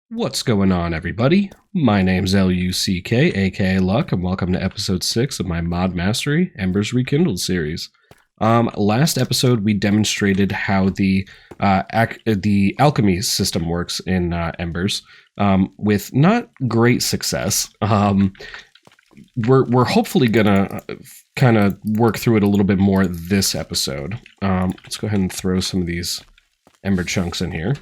What's going on, everybody? My name's LUCK, aka Luck, and welcome to episode 6 of my Mod Mastery Embers Rekindled series. Last episode, we demonstrated how the alchemy system works in Embers, with not great success. We're hopefully gonna kind of work through it a little bit more this episode. Let's go ahead and throw some of these ember chunks in here.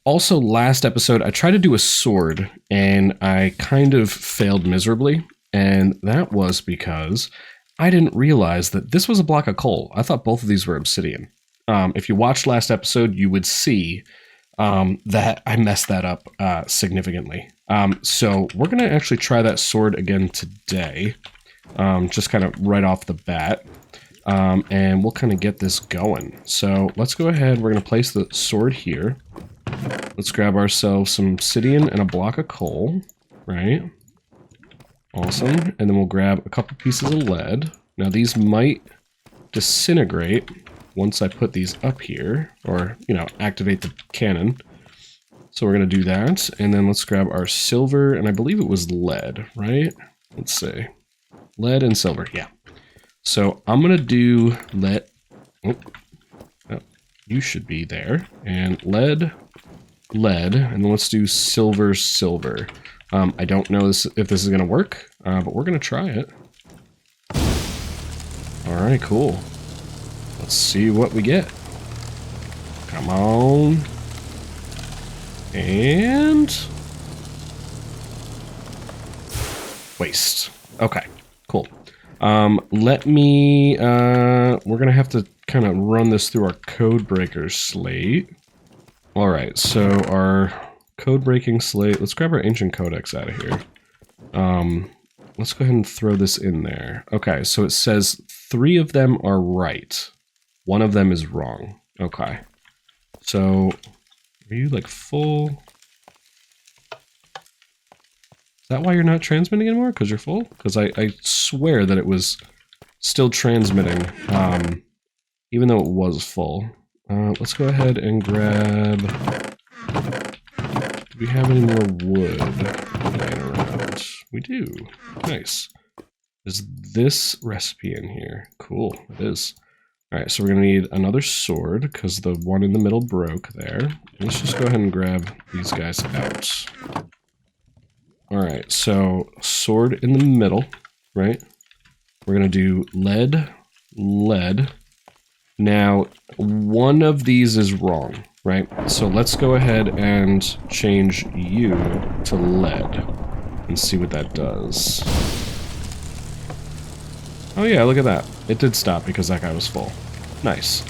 Also, last episode, I tried to do a sword, and I kind of failed miserably, and that was because I didn't realize that this was a block of coal. I thought both of these were obsidian. If you watched last episode, you would see that I messed that up significantly. So we're going to actually try that sword again today, just kind of right off the bat, and we'll kind of get this going. So let's go ahead. We're going to place the sword here. Let's grab ourselves some obsidian and a block of coal, right? Awesome. And then we'll grab a couple pieces of lead. Now these might disintegrate once I put these up here, or, you know, activate the cannon. So we're going to do that. And then let's grab our silver, and I believe it was lead, right? Let's see. Lead and silver, yeah. So I'm going to do lead. Oh, you should be there. And lead, and then let's do silver. I don't know if this is going to work, but we're going to try it. All right, cool. Let's see what we get. Come on. And waste. Okay, cool. We're going to have to kind of run this through our code breaker slate. All right, so our code breaking slate, let's grab our ancient codex out of here. Let's go ahead and throw this in there. Okay, so it says 3 of them are right. 1 of them is wrong. Okay. So, are you like full? Is that why you're not transmitting anymore? Because you're full? Because I swear that it was still transmitting, even though it was full. Let's go ahead and grab... Do we have any more wood laying around? We do. Nice. Is this recipe in here? Cool, it is. Alright, so we're going to need another sword, because the one in the middle broke there. Let's just go ahead and grab these guys out. Alright, so sword in the middle, right? We're going to do lead. Now, one of these is wrong, right? So let's go ahead and change you to lead and see what that does. Oh yeah, look at that. It did stop because that guy was full. Nice.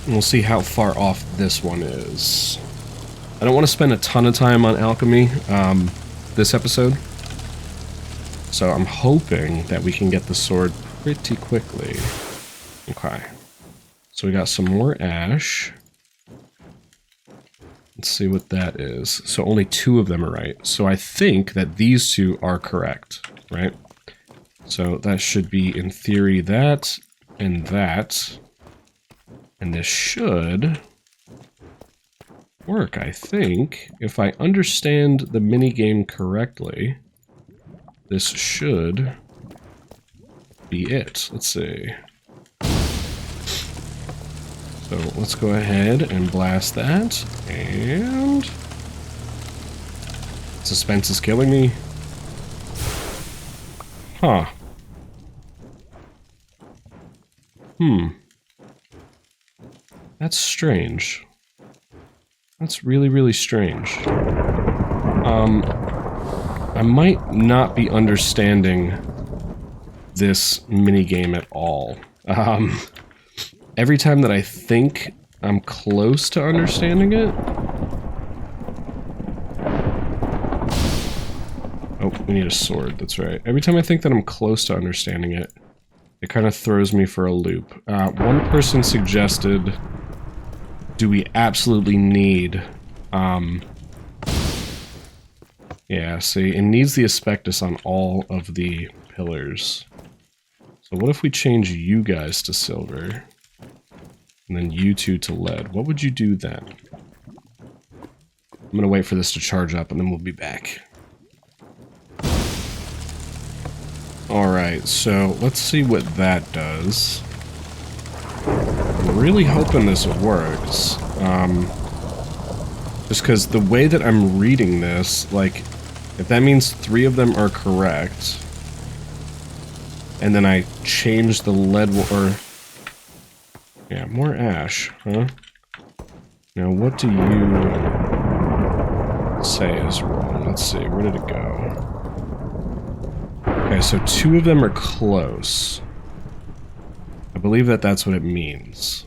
And we'll see how far off this one is. I don't want to spend a ton of time on alchemy this episode. So I'm hoping that we can get the sword pretty quickly. Okay. So we got some more ash. Let's see what that is. So only 2 of them are right. So I think that these 2 are correct, right? So that should be, in theory, that and that. And this should work, I think. If I understand the minigame correctly, this should be it. Let's see. So let's go ahead and blast that, and suspense is killing me. Huh. That's strange. That's really, really strange. I might not be understanding this minigame at all. Every time that I think I'm close to understanding it... Oh, we need a sword, that's right. Every time I think that I'm close to understanding it, it kind of throws me for a loop. One person suggested, do we absolutely need... Yeah, see, it needs the asbestos on all of the pillars. So what if we change you guys to silver? And then you 2 to lead. What would you do then? I'm gonna wait for this to charge up and then we'll be back. Alright, so let's see what that does. I'm really hoping this works. Just because the way that I'm reading this, like, if that means 3 of them are correct, and then I change the lead, or... Yeah, more ash, huh? Now, what do you say is wrong? Let's see, where did it go? Okay, so 2 of them are close. I believe that that's what it means.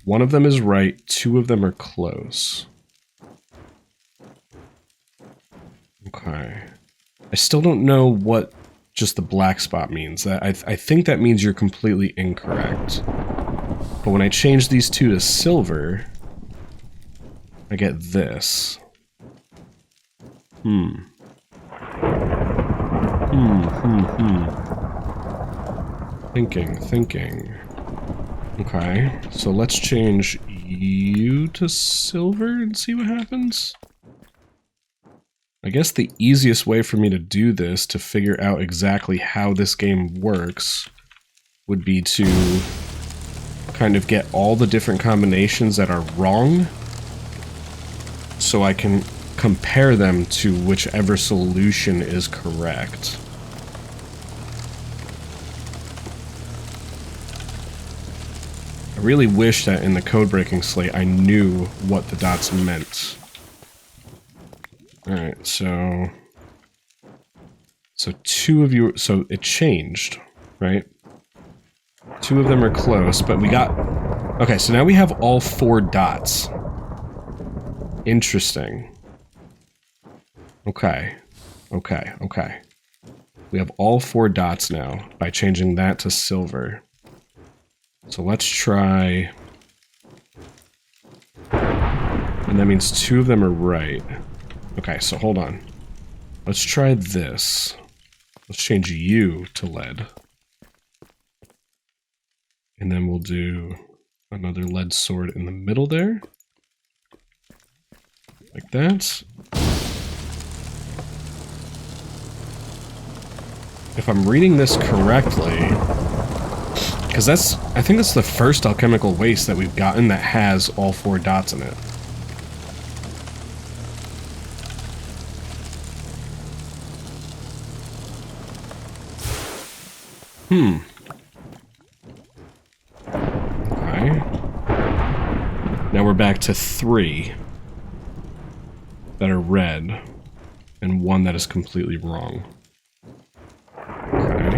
1 of them is right, 2 of them are close. Okay. I still don't know what just the black spot means. I think that means you're completely incorrect. But when I change these 2 to silver, I get this. Thinking. Okay, so let's change you to silver and see what happens. I guess the easiest way for me to do this, to figure out exactly how this game works, would be to kind of get all the different combinations that are wrong, so I can compare them to whichever solution is correct. I really wish that in the code-breaking slate I knew what the dots meant. Alright, so 2 of you, so it changed, right? 2 of them are close, but we got... Okay, so now we have all 4 dots. Interesting. Okay. We have all 4 dots now by changing that to silver. So let's try... And that means 2 of them are right. Okay, so hold on. Let's try this. Let's change you to lead. And then we'll do another lead sword in the middle there. Like that. If I'm reading this correctly, because I think that's the first alchemical waste that we've gotten that has all 4 dots in it. Okay. Now we're back to 3 that are red, and 1 that is completely wrong. Okay.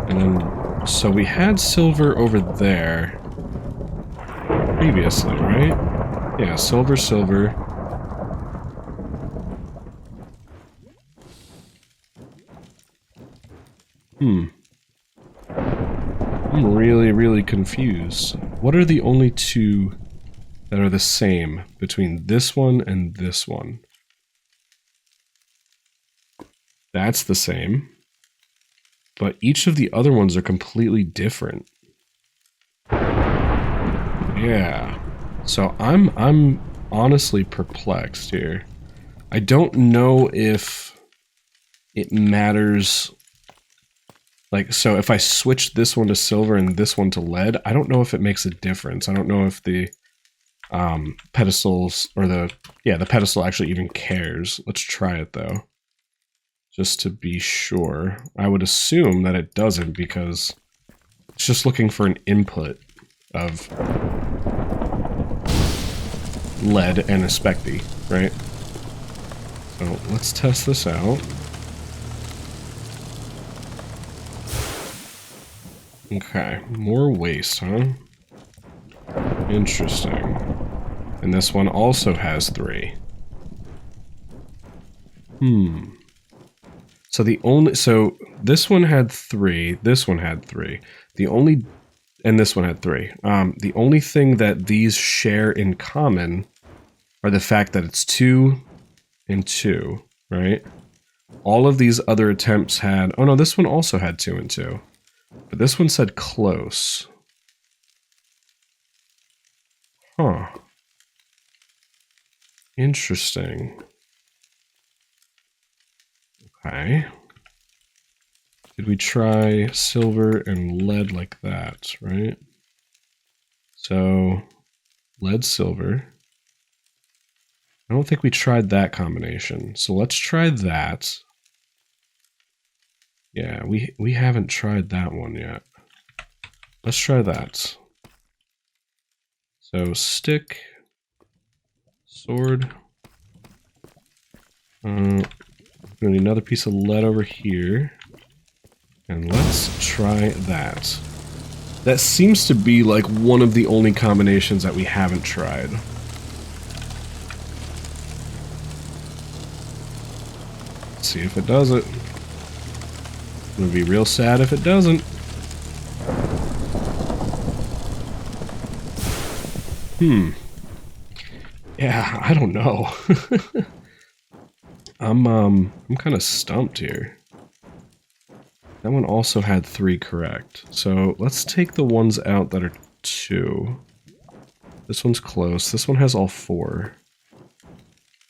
And then, so we had silver over there previously, right? Yeah, silver. I'm really confused. What are the only 2 that are the same between this one and this one? That's the same. But each of the other ones are completely different. Yeah. So I'm honestly perplexed here. I don't know if it matters. Like, so if I switch this one to silver and this one to lead, I don't know if it makes a difference. I don't know if the pedestals, or the pedestal actually even cares. Let's try it though. Just to be sure. I would assume that it doesn't, because it's just looking for an input of lead and a specty, right? So let's test this out. Okay, more waste, huh? Interesting. And this one also has 3. So this one had 3, this one had 3. And this one had 3. The only thing that these share in common are the fact that it's 2 and 2, right? All of these other attempts had... Oh no, this one also had 2 and 2. But this one said close. Huh. Interesting. Okay. Did we try silver and lead like that, right? So, lead, silver. I don't think we tried that combination. So let's try that. Yeah, we haven't tried that one yet. Let's try that. So stick, sword. Gonna need another piece of lead over here. And let's try that. That seems to be like one of the only combinations that we haven't tried. Let's see if it does it. I'm gonna be real sad if it doesn't. Yeah, I don't know. I'm kind of stumped here. That one also had 3 correct. So let's take the ones out that are 2. This one's close. This one has all 4.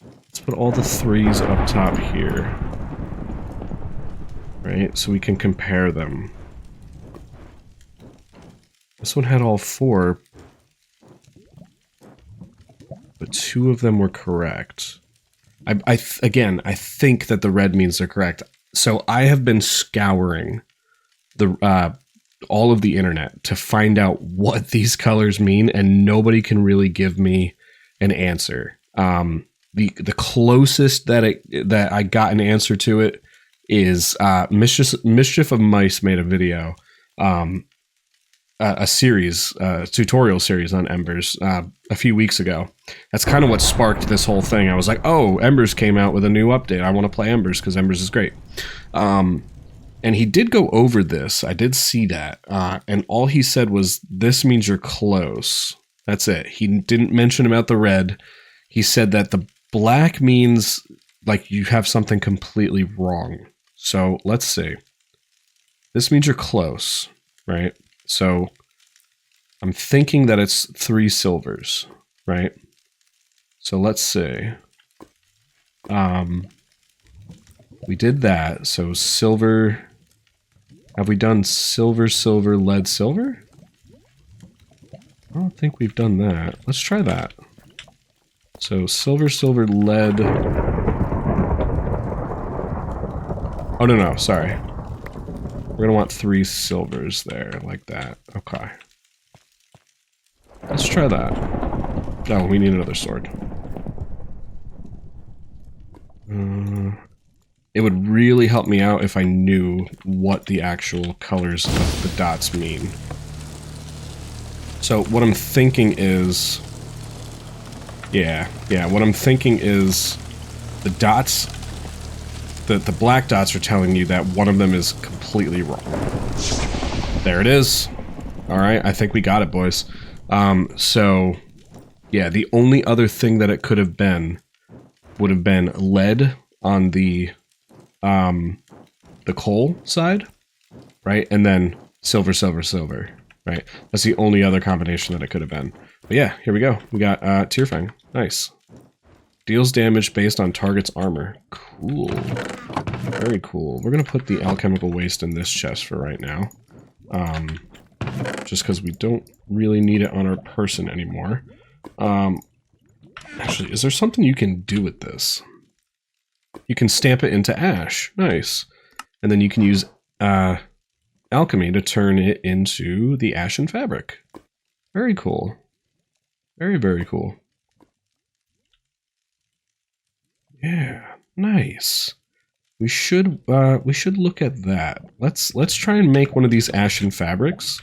Let's put all the 3s up top here. Right, so we can compare them. This one had all 4, but 2 of them were correct. Again, I think that the red means they're correct. So I have been scouring the all of the internet to find out what these colors mean, and nobody can really give me an answer. The closest that I got an answer to it is Mischief of Mice made a video, a series, tutorial series on Embers a few weeks ago. That's kind of what sparked this whole thing. I was like, oh, Embers came out with a new update. I want to play Embers because Embers is great. And he did go over this. I did see that. And all he said was, this means you're close. That's it. He didn't mention about the red. He said that the black means like you have something completely wrong. So let's see. This means you're close, right? So I'm thinking that it's 3 silvers, right? So let's see. We did that. So silver. Have we done silver, silver, lead, silver? I don't think we've done that. Let's try that. So silver, silver, lead. Oh, no, sorry. We're gonna want 3 silvers there, like that. Okay. Let's try that. Oh, we need another sword. It would really help me out if I knew what the actual colors of the dots mean. So what I'm thinking is... Yeah, what I'm thinking is the dots... The black dots are telling you that one of them is completely wrong. There it is. Alright, I think we got it, boys. So... Yeah, the only other thing that it could have been would have been lead on the coal side, right? And then silver, silver, silver, right? That's the only other combination that it could have been. But yeah, here we go. We got Tearfang. Nice. Deals damage based on target's armor. Cool. Very cool. We're going to put the alchemical waste in this chest for right now. Just because we don't really need it on our person anymore. Actually, is there something you can do with this? You can stamp it into ash. Nice. And then you can use alchemy to turn it into the ashen fabric. Very cool. Very, very cool. Yeah, nice. We should look at that. Let's try and make one of these ashen fabrics.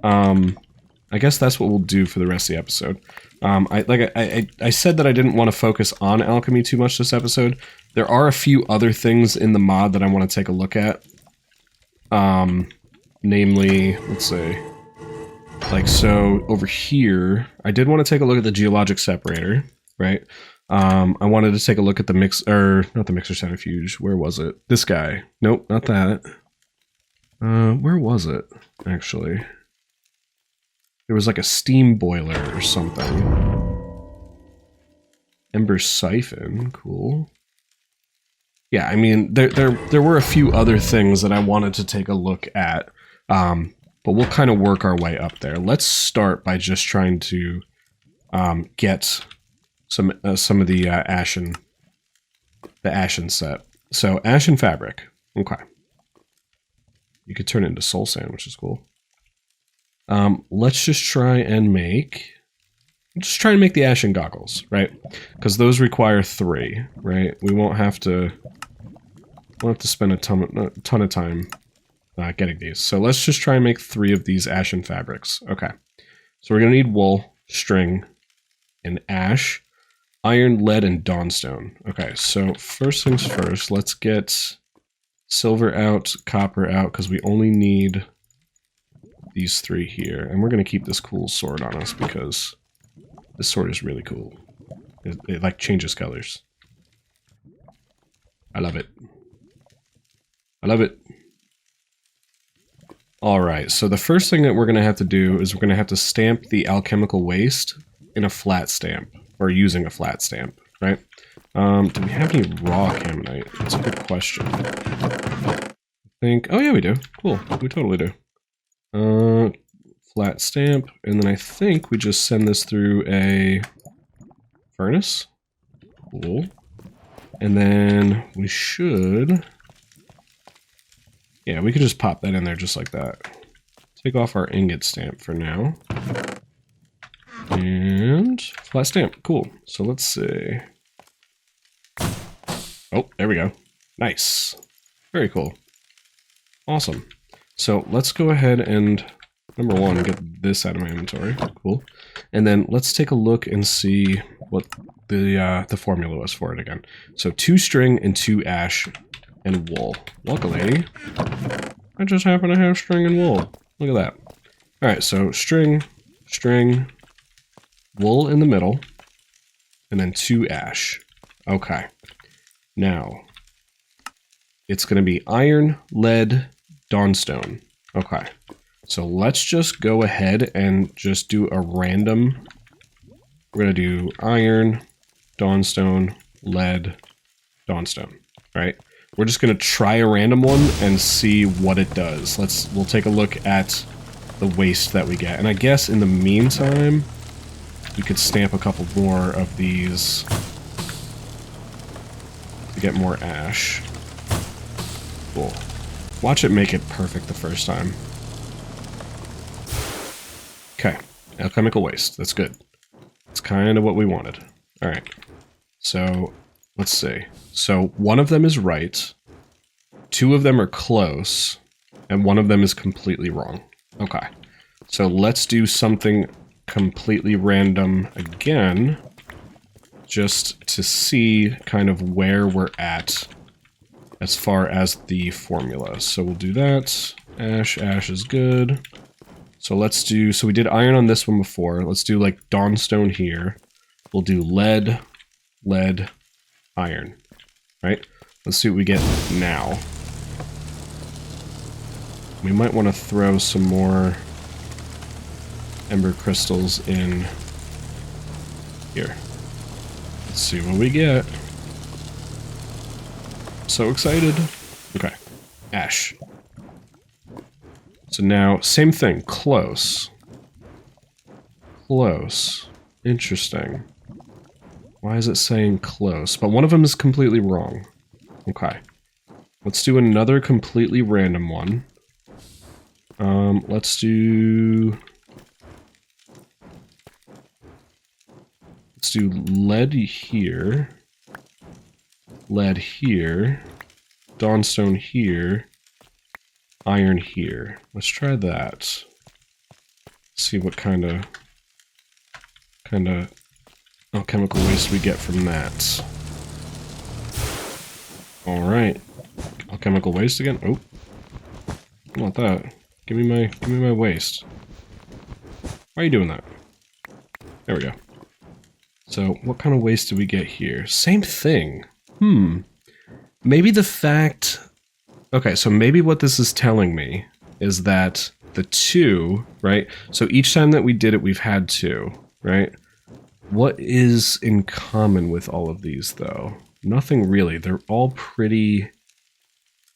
I guess that's what we'll do for the rest of the episode. I said that I didn't want to focus on alchemy too much this episode. There are a few other things in the mod that I want to take a look at. Namely, let's see. Like, so, over here, I did want to take a look at the geologic separator, right? I wanted to take a look at the not the mixer centrifuge. Where was it? This guy. Nope, not that. Where was it, actually? There was like a steam boiler or something. Ember siphon, cool. Yeah, I mean, there were a few other things that I wanted to take a look at, but we'll kind of work our way up there. Let's start by just trying to get some of the ashen set. So ashen fabric, okay. You could turn it into soul sand, which is cool. Let's just try and make the ashen goggles, right? Because those require 3, right? We won't have to spend a ton of time getting these. So let's just try and make 3 of these ashen fabrics. Okay. So we're gonna need wool, string, and ash, iron, lead, and dawnstone. Okay. So first things first, let's get silver out, copper out, because we only need these 3 here, and we're gonna keep this cool sword on us because this sword is really cool. It like changes colors. I love it. I love it. Alright, so the first thing that we're going to have to do is we're going to have to stamp the alchemical waste in a flat stamp, or using a flat stamp, right? Do we have any raw caminite? That's a good question. I think, oh yeah, we do. Cool, we totally do. Flat stamp, and then I think we just send this through a furnace. Cool. And then we should... yeah, we could just pop that in there just like that. Take off our ingot stamp for now. And flat stamp, cool. So let's see. Oh, there we go. Nice. Very cool. Awesome. So let's go ahead and, number 1, get this out of my inventory. Cool. And then let's take a look and see what the formula was for it again. So 2 string and 2 ash and wool. Welcome, lady. I just happen to have string and wool. Look at that. Alright, so string, wool in the middle, and then 2 ash. Okay. Now, it's going to be iron, lead, dawnstone. Okay. So let's just go ahead and just do a random. We're going to do iron, dawnstone, lead, dawnstone. Right? We're just going to try a random one and see what it does. We'll take a look at the waste that we get. And I guess in the meantime, we could stamp a couple more of these to get more ash. Cool. Watch it make it perfect the first time. Okay. Alchemical waste. That's good. That's kind of what we wanted. Alright. So, let's see. So, one of them is right. 2 of them are close. And 1 of them is completely wrong. Okay. So, let's do something completely random again. Just to see kind of where we're at as far as the formula. So, we'll do that. Ash is good. So, let's do... so, we did iron on this one before. Let's do, like, dawnstone here. We'll do lead, iron. Right? Let's see what we get now. We might want to throw some more ember crystals in here. Let's see what we get. So excited. Okay. Ash. So now, same thing. Close. Close. Interesting. Why is it saying close? But one of them is completely wrong. Okay. Let's do another completely random one. Let's do lead here. Lead here. Dawnstone here. Iron here. Let's try that. See what kind of alchemical waste we get from that. Alright. Alchemical waste again? Oh. I want that. Give me my waste. Why are you doing that? There we go. So, what kind of waste do we get here? Same thing. Maybe the fact... okay, so maybe what this is telling me is that the 2, right? So each time that we did it, we've had 2, right? What is in common with all of these, though? Nothing really. They're all pretty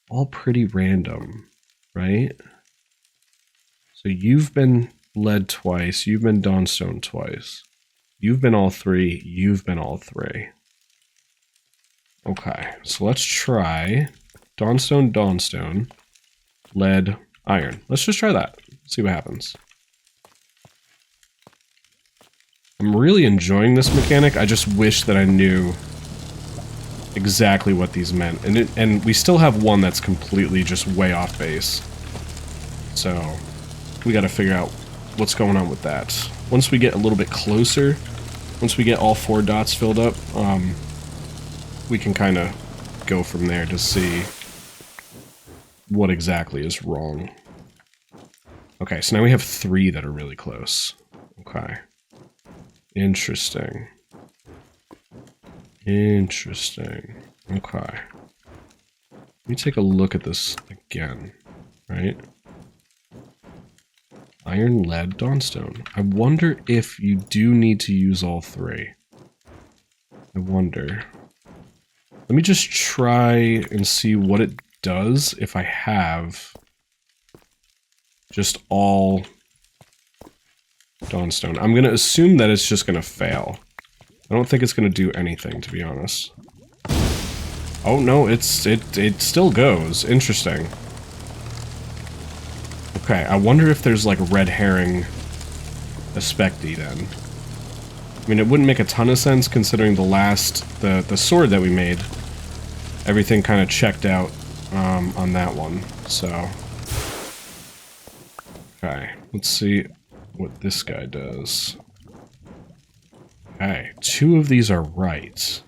random, right? So you've been lead twice. You've been dawnstone twice. You've been all three. You've been all three. Okay, so let's try dawnstone, lead, iron. Let's just try that. See what happens. I'm really enjoying this mechanic. I just wish that I knew exactly what these meant. And we still have one that's completely just way off base. So we got to figure out what's going on with that. Once we get a little bit closer, once we get all 4 dots filled up, we can kind of go from there to see what exactly is wrong. Okay, so now we have 3 that are really close. Okay. Interesting. Interesting. Okay. Let me take a look at this again, right? Iron, lead, dawnstone. I wonder if you do need to use all 3. I wonder. Let me just try and see what it does if I have just all dawnstone. I'm going to assume that it's just going to fail. I don't think it's going to do anything, to be honest. Oh, no, it still goes. Interesting. Okay, I wonder if there's, like, red herring aspecti, then. I mean, it wouldn't make a ton of sense, considering the sword that we made. Everything kind of checked out on that one, so... Okay, let's see what this guy does. Okay, 2 of these are right.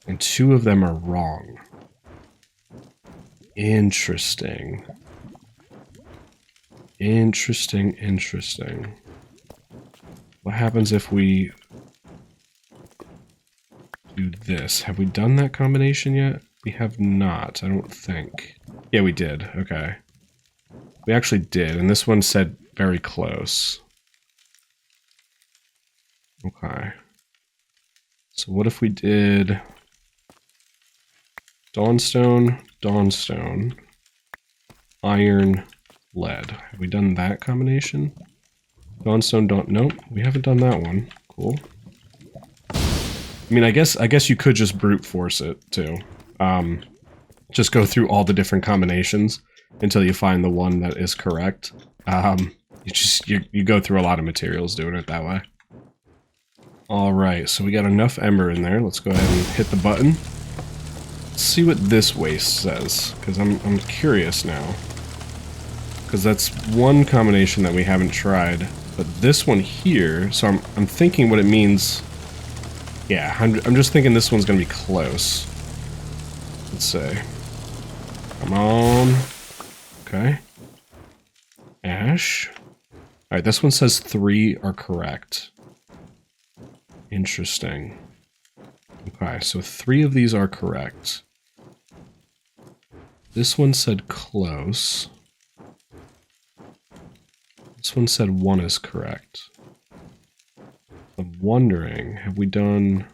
And 2 of them are wrong. Interesting. Interesting, interesting. What happens if we do this? Have we done that combination yet? We have not, I don't think. Yeah, we did. Okay. We actually did, and this one said very close. Okay. So what if we did dawnstone, iron, lead? Have we done that combination? Dawnstone, nope, we haven't done that one. Cool. I mean, I guess you could just brute force it too. Just go through all the different combinations until you find the one that is correct. You go through a lot of materials doing it that way. Alright, so we got enough ember in there. Let's go ahead and hit the button. Let's see what this waste says, because I'm curious now. Because that's one combination that we haven't tried. But this one here, so I'm thinking what it means. Yeah, I'm just thinking this one's going to be close. Let's see. Come on. Okay. Ash. Alright, this one says 3 are correct. Interesting. Okay, so 3 of these are correct. This one said close. This one said 1 is correct. I'm wondering, have we done...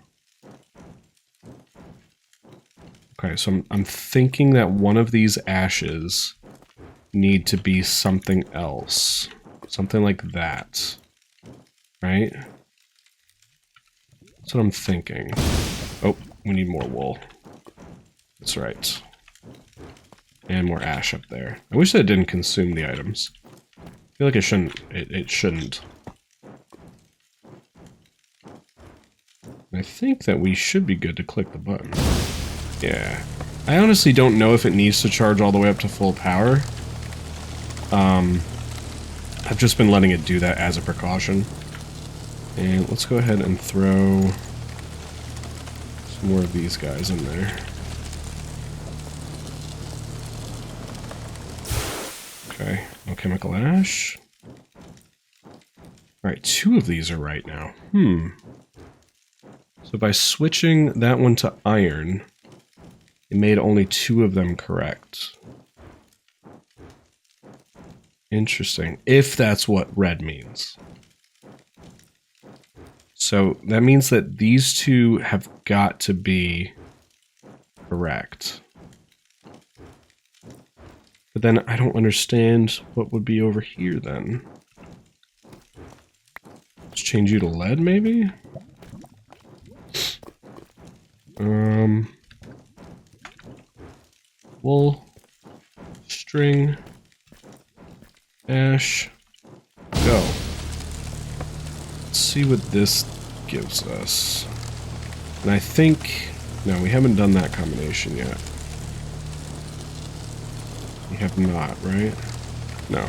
Okay, so I'm thinking that one of these ashes need to be something else. Something like that. Right? That's what I'm thinking. Oh, we need more wool. That's right. And more ash up there. I wish that it didn't consume the items. I feel like it shouldn't. It shouldn't. I think that we should be good to click the button. Yeah. I honestly don't know if it needs to charge all the way up to full power. I've just been letting it do that as a precaution. And let's go ahead and throw some more of these guys in there. Okay, no chemical ash. Alright, 2 of these are right now. So by switching that one to iron, it made only 2 of them correct. Interesting. If that's what red means. So that means that these two have got to be correct. But then I don't understand what would be over here then. Let's change you to lead, maybe? Wool, string, ash, go. Let's see what this gives us. And I think... No, we haven't done that combination yet. We have not, right? No.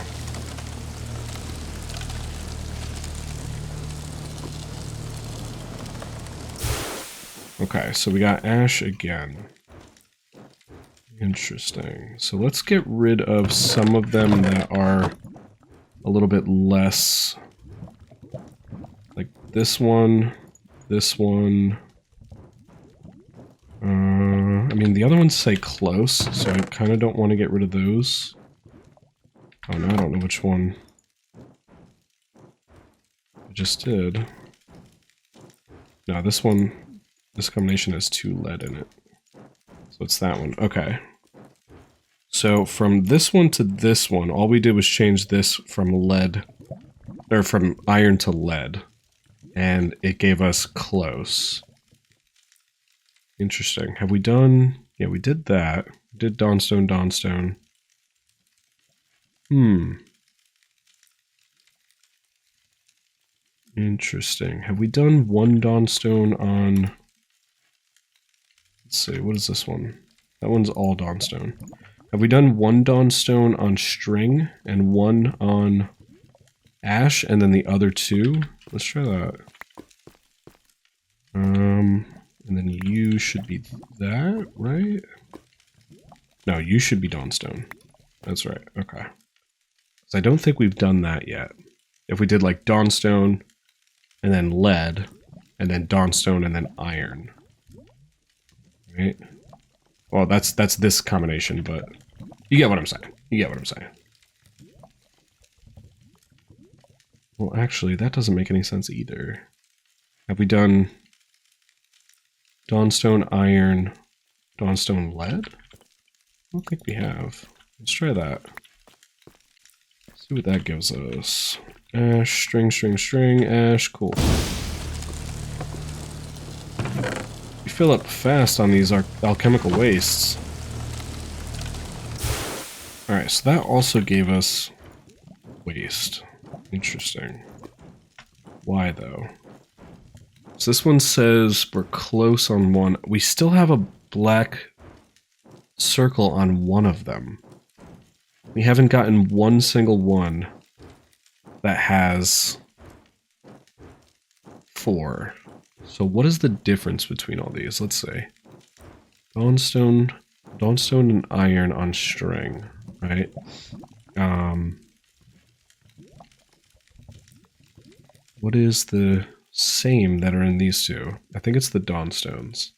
Okay, so we got ash again. Interesting. So let's get rid of some of them that are a little bit less... Like this one, this one... I mean, the other ones say close, so I kind of don't want to get rid of those. Oh no, I don't know which one I just did. No, this one, this combination has 2 lead in it. So it's that one. Okay. So from this one to this one, all we did was change this from lead, or from iron to lead. And it gave us close. Interesting. Have we done... Yeah, we did that. We did Dawnstone, Dawnstone. Interesting. Have we done 1 Dawnstone on... Let's see, what is this one? That one's all Dawnstone. Have we done 1 Dawnstone on string and 1 on ash and then the other 2? Let's try that. And then you should be that, right? No, you should be Dawnstone. That's right, okay. So I don't think we've done that yet. If we did like Dawnstone, and then lead, and then Dawnstone, and then iron. Right? Well, that's this combination, but you get what I'm saying. You get what I'm saying. Well, actually, that doesn't make any sense either. Have we done... Dawnstone, iron, Dawnstone, lead? I don't think we have. Let's try that. See what that gives us. Ash, string, string, string, ash, cool. We fill up fast on these alchemical wastes. Alright, so that also gave us waste. Interesting. Why though? So this one says we're close on one. We still have a black circle on one of them. We haven't gotten one single one that has 4. So what is the difference between all these? Let's see. Dawnstone and iron on string, right? What is the same that are in these two? I think it's the Dawnstones.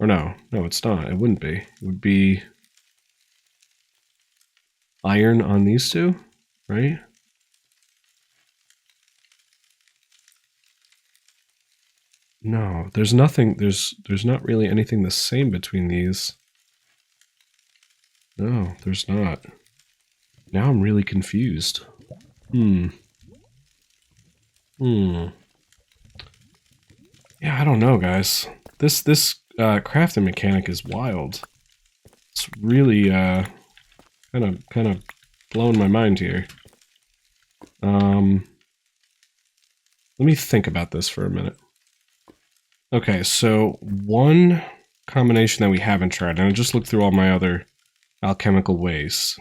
Or no, it's not. It wouldn't be. It would be iron on these two, right? No, there's nothing, there's not really anything the same between these. No, there's not. Now I'm really confused. Yeah, I don't know, guys. This crafting mechanic is wild. It's really kind of blowing my mind here. Let me think about this for a minute. Okay, so one combination that we haven't tried, and I just looked through all my other alchemical ways.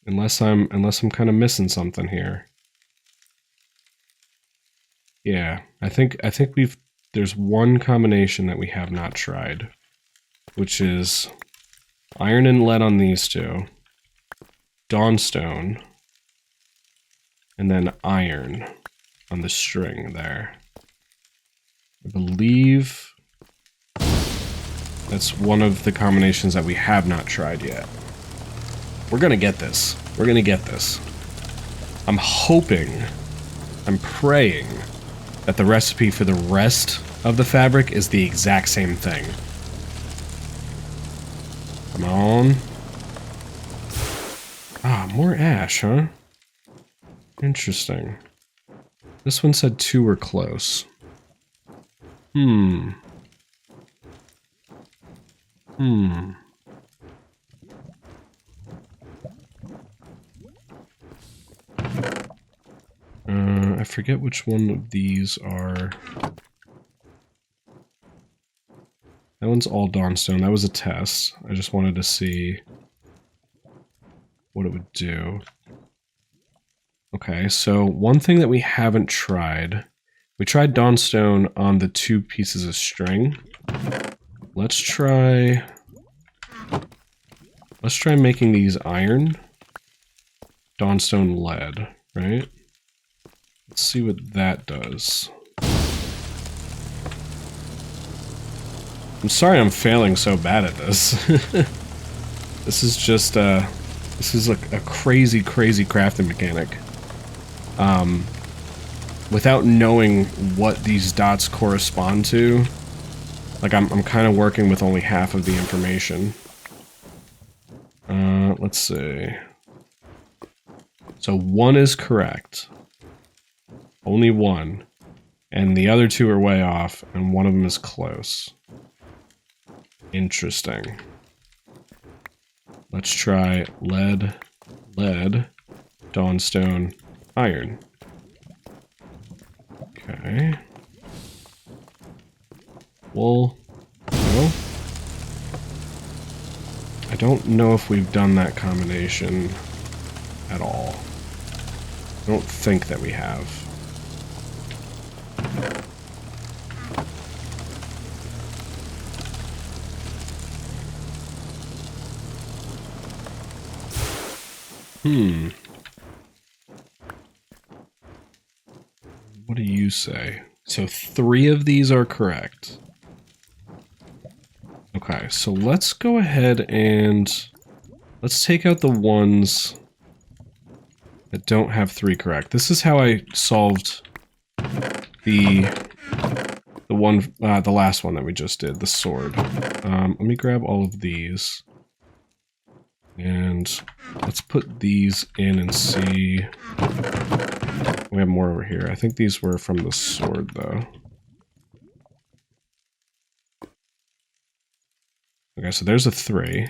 Unless I'm kind of missing something here. Yeah, I think there's one combination that we have not tried, which is iron and lead on these two, Dawnstone, and then iron on the string there. I believe that's one of the combinations that we have not tried yet. We're gonna get this. We're gonna get this. I'm hoping, I'm praying that the recipe for the rest of the fabric is the exact same thing. Come on. Ah, more ash, huh? Interesting. This one said 2 were close. I forget which one of these are... That one's all Dawnstone. That was a test. I just wanted to see what it would do. Okay, so one thing that we haven't tried... We tried Dawnstone on the 2 pieces of string. Let's try making these iron. Dawnstone lead, right? Let's see what that does. I'm sorry I'm failing so bad at this. This is just, this is like a crazy, crazy crafting mechanic. Without knowing what these dots correspond to, like I'm kind of working with only half of the information. Let's see. So 1 is correct. Only 1. And the other 2 are way off, and one of them is close. Interesting. Let's try lead, Dawnstone, iron. Okay. Wool. No. I don't know if we've done that combination at all. I don't think that we have. What do you say? So 3 of these are correct. Okay, so let's go ahead and let's take out the ones that don't have 3 correct. This is how I solved the last one that we just did, the sword. Let me grab all of these. And let's put these in and see. We have more over here. I think these were from the sword, though. Okay, so there's a 3.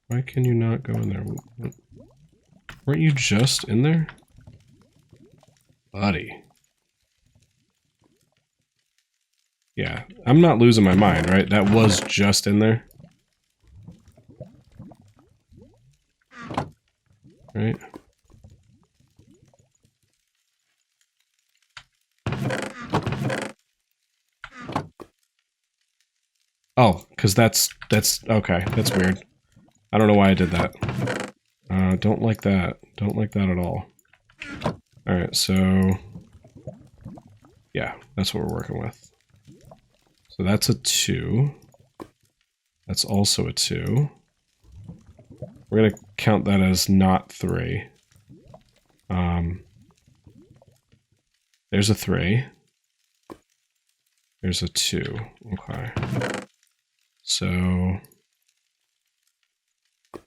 Why can you not go in there? What? Weren't you just in there? Buddy. Yeah, I'm not losing my mind, right? That was just in there. Right? Oh, because that's okay, that's weird. I don't know why I did that. Don't like that. Don't like that at all. Alright, so... Yeah, that's what we're working with. So that's a 2. That's also a 2. We're gonna count that as not 3. There's a 3. There's a 2. Okay. So...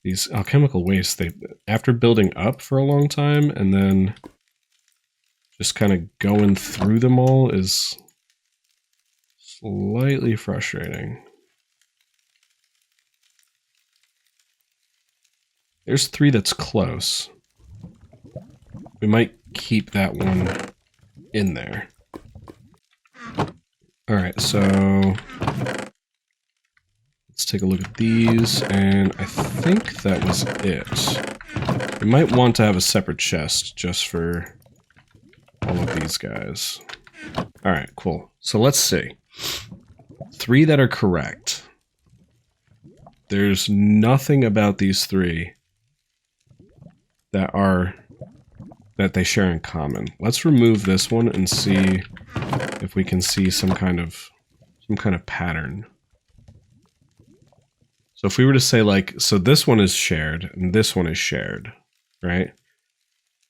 These alchemical wastes, they, after building up for a long time and then just kind of going through them all is slightly frustrating. There's 3 that's close. We might keep that one in there. Alright, so... Let's take a look at these, and I think that was it. We might want to have a separate chest just for all of these guys. Alright, cool. So let's see. 3 that are correct. There's nothing about these 3 that they share in common. Let's remove this one and see if we can see some kind of pattern. So if we were to say like, so this one is shared and this one is shared, right?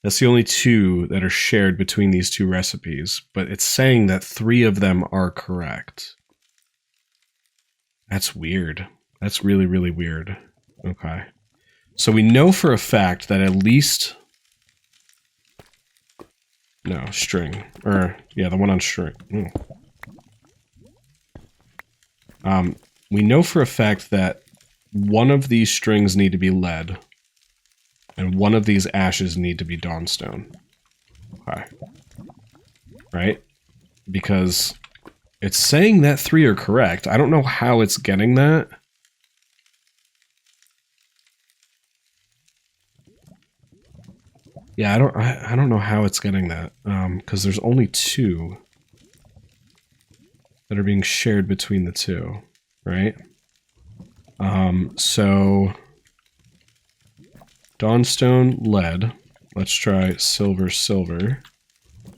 That's the only two that are shared between these two recipes, but it's saying that 3 of them are correct. That's weird. That's really, really weird. Okay. So we know for a fact that at least... No, string. Or, yeah, the one on string. We know for a fact that one of these strings need to be lead, and one of these ashes need to be dawnstone. Okay. Right? Because it's saying that 3 are correct. I don't know how it's getting that. Yeah, I don't know how it's getting that. Because there's only 2 that are being shared between the 2, right? So dawnstone, lead. Let's try silver, silver.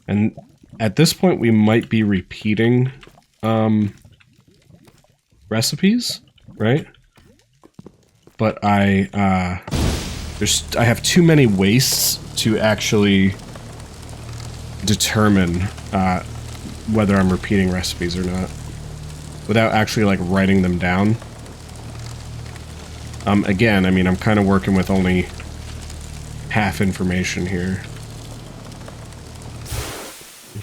And at this point, we might be repeating recipes, right? But I have too many wastes to actually determine whether I'm repeating recipes or not, without actually like writing them down. Again, I mean, I'm kind of working with only half information here.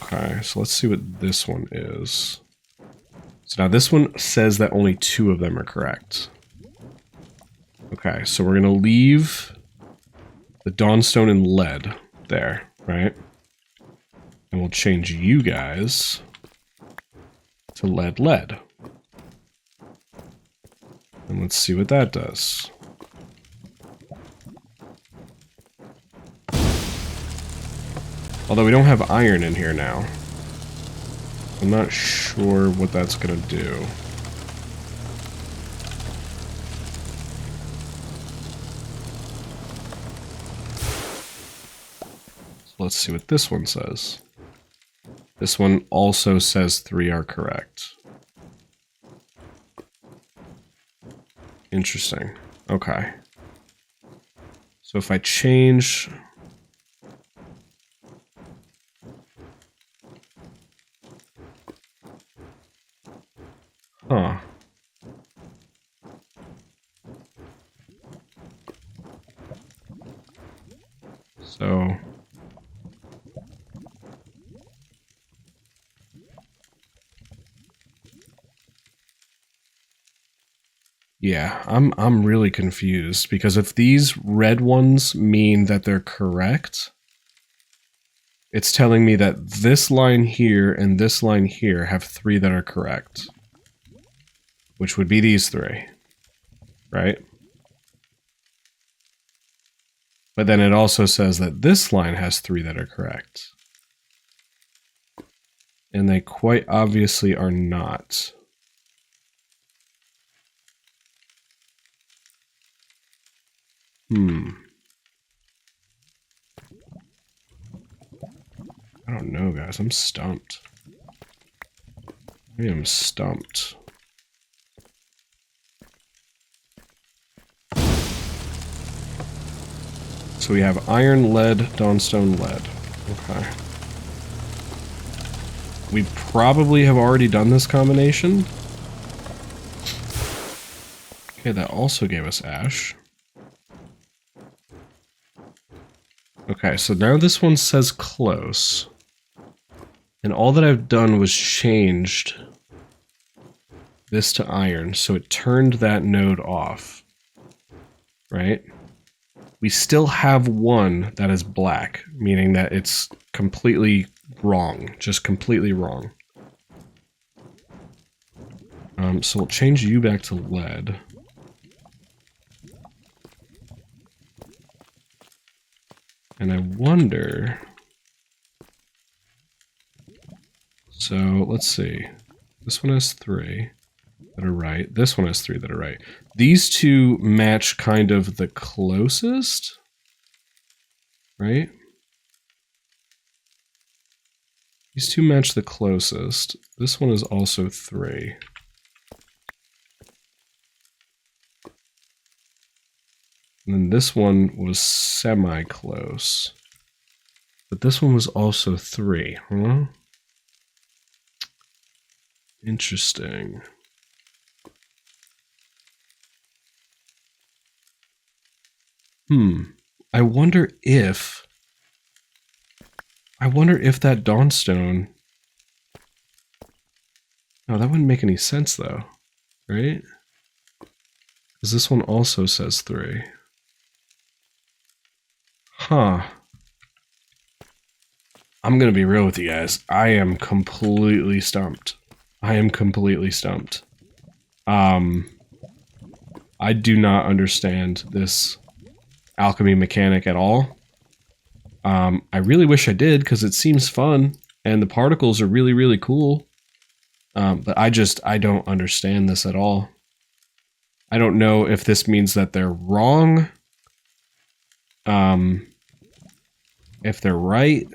Okay, so let's see what this one is. So now this one says that only 2 of them are correct. Okay, so we're going to leave the dawnstone and lead there, right? And we'll change you guys to lead, lead. And let's see what that does. Although we don't have iron in here now. I'm not sure what that's gonna do. So let's see what this one says. This one also says 3 are correct. Interesting. Okay. So if I change... Huh. So... Yeah, I'm really confused, because if these red ones mean that they're correct, it's telling me that this line here and this line here have 3 that are correct. Which would be these 3. Right? But then it also says that this line has 3 that are correct. And they quite obviously are not. I don't know, guys. I'm stumped. I am stumped. So we have iron, lead, dawnstone, lead. Okay. We probably have already done this combination. Okay, that also gave us ash. Okay, so now this one says close. And all that I've done was changed this to iron, so it turned that node off. Right? We still have one that is black, meaning that it's completely wrong. Just completely wrong. So we'll change you back to lead. And I wonder... So, let's see. This one has 3 that are right. This one has 3 that are right. These 2 match kind of the closest, right? These 2 match the closest. This one is also 3. And then this one was semi-close. But this one was also 3, huh? Interesting. I wonder if that Dawnstone... No, that wouldn't make any sense, though. Right? Because this one also says 3. Huh. I'm gonna be real with you guys. I am completely stumped. I do not understand this alchemy mechanic at all. I really wish I did, because it seems fun, and the particles are really, really cool. But I don't understand this at all. I don't know if this means that they're wrong. If they're right.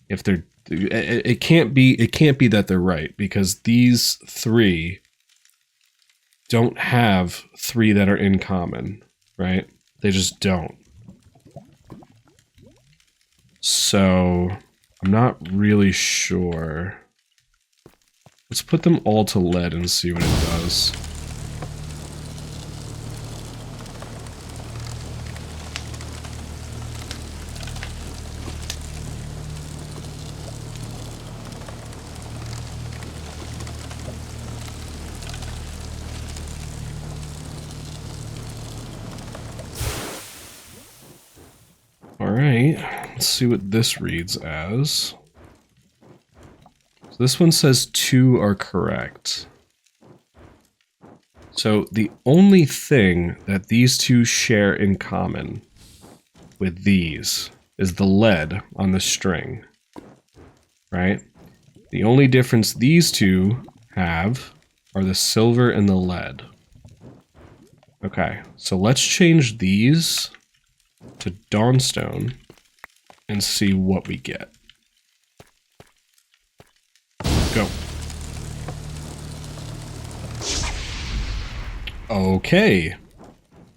If they're... It can't be that they're right, because these 3 don't have 3 that are in common, right? They just don't. So, I'm not really sure. Let's put them all to lead and see what it does. Alright, let's see what this reads as. So this one says 2 are correct. So the only thing that these 2 share in common with these is the lead on the string, right? The only difference these 2 have are the silver and the lead. Okay, so let's change these to Dawnstone and see what we get. Go. Okay.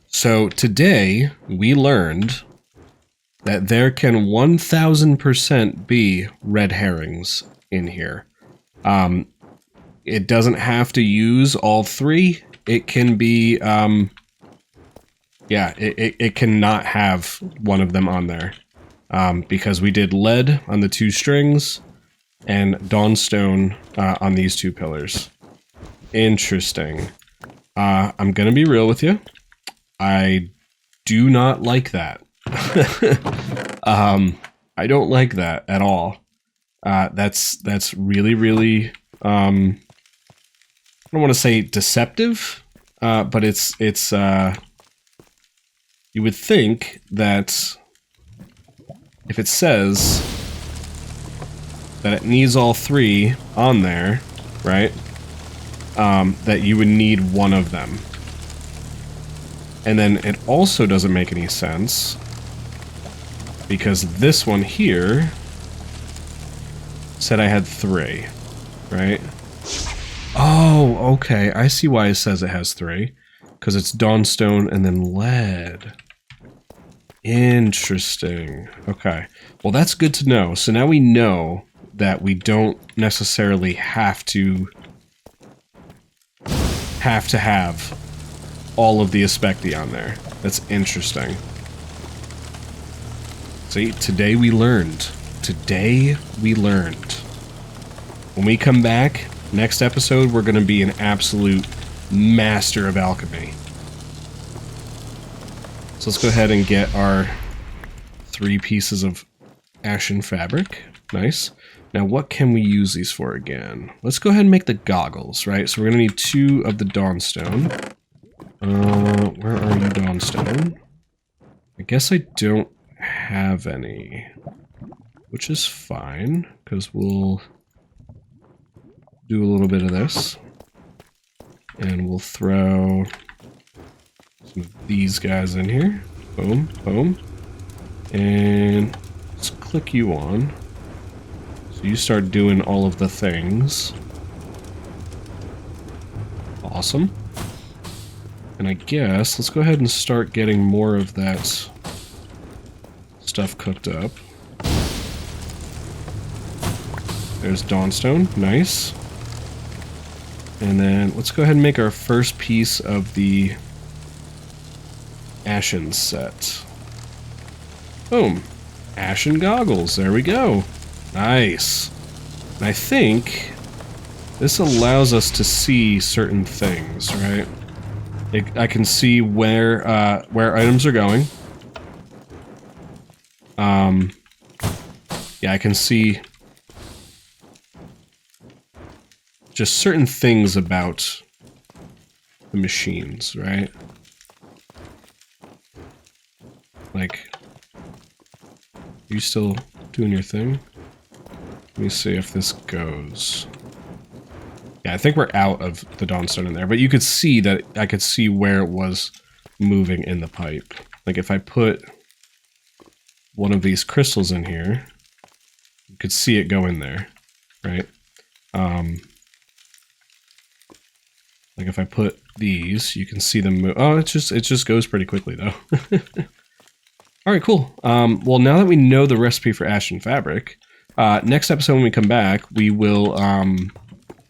So today we learned that there can 1000% be red herrings in here. It doesn't have to use all 3. It can be, yeah, it cannot have one of them on there. Because we did lead on the 2 strings and Dawnstone on these 2 pillars. Interesting. I'm gonna be real with you. I do not like that. I don't like that at all. That's really, really, I don't want to say deceptive, but it's, you would think that if it says that it needs all 3 on there, right, that you would need one of them. And then it also doesn't make any sense because this one here said I had 3, right? Oh, okay, I see why it says it has 3. Because it's Dawnstone and then lead. Interesting. Okay. Well, that's good to know. So now we know that we don't necessarily have to have all of the Aspecti on there. That's interesting. See, today we learned. Today we learned. When we come back, next episode, we're going to be an absolute master of alchemy. So let's go ahead and get our 3 pieces of ashen fabric. Nice. Now what can we use these for again? Let's go ahead and make the goggles, right? So we're going to need 2 of the Dawnstone. Where are you, Dawnstone? I guess I don't have any. Which is fine, because we'll do a little bit of this. And we'll throw some of these guys in here. Boom, boom. And let's click you on. So you start doing all of the things. Awesome. And I guess let's go ahead and start getting more of that stuff cooked up. There's Dawnstone, nice. And then let's go ahead and make our first piece of the ashen set. Boom. Ashen goggles, there we go. Nice. And I think this allows us to see certain things, right? I can see where items are going. Yeah, I can see just certain things about the machines, right? Like, are you still doing your thing? Let me see if this goes. Yeah, I think we're out of the Dawnstone in there, but you could see that I could see where it was moving in the pipe. Like if I put one of these crystals in here, you could see it go in there, right? Like if I put these, you can see them move. Oh, it just goes pretty quickly though. All right, cool. Well, now that we know the recipe for ashen fabric, next episode when we come back, we will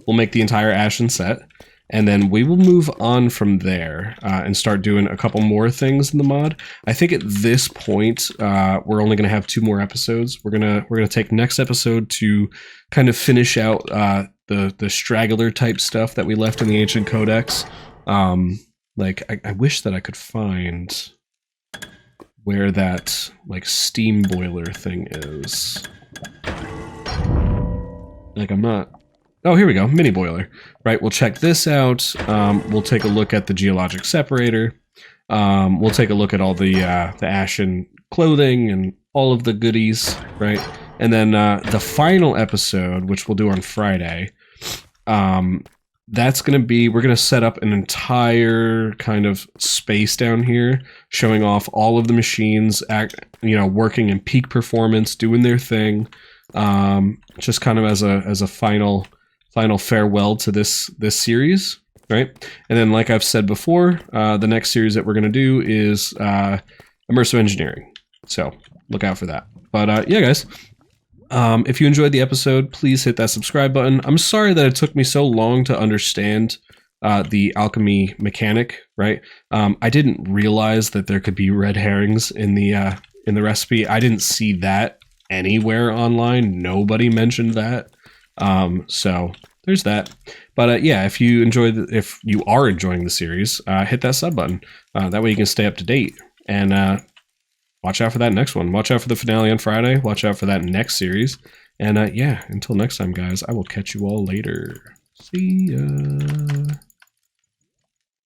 we'll make the entire ashen set, and then we will move on from there and start doing a couple more things in the mod. I think at this point, we're only going to have 2 more episodes. We're gonna take next episode to kind of finish out the straggler type stuff that we left in the Ancient Codex. Like I wish that I could find where that like steam boiler thing is. Like I'm not. Oh, here we go, mini boiler. Right, we'll check this out. We'll take a look at the geologic separator. We'll take a look at all the ashen clothing and all of the goodies, right? And then the final episode, which we'll do on Friday, that's going to be, we're going to set up an entire kind of space down here, showing off all of the machines, working in peak performance, doing their thing, just kind of as a final farewell to this series, right? And then, like I've said before, the next series that we're going to do is immersive engineering. So look out for that. But yeah, guys, if you enjoyed the episode, please hit that subscribe button. I'm sorry that it took me so long to understand the alchemy mechanic, right? I didn't realize that there could be red herrings in the recipe. I didn't see that anywhere online. Nobody mentioned that. So there's that. But yeah, if you are enjoying the series, hit that sub button. That way you can stay up to date. And watch out for that next one. Watch out for the finale on Friday. Watch out for that next series. And yeah, until next time, guys, I will catch you all later. See ya.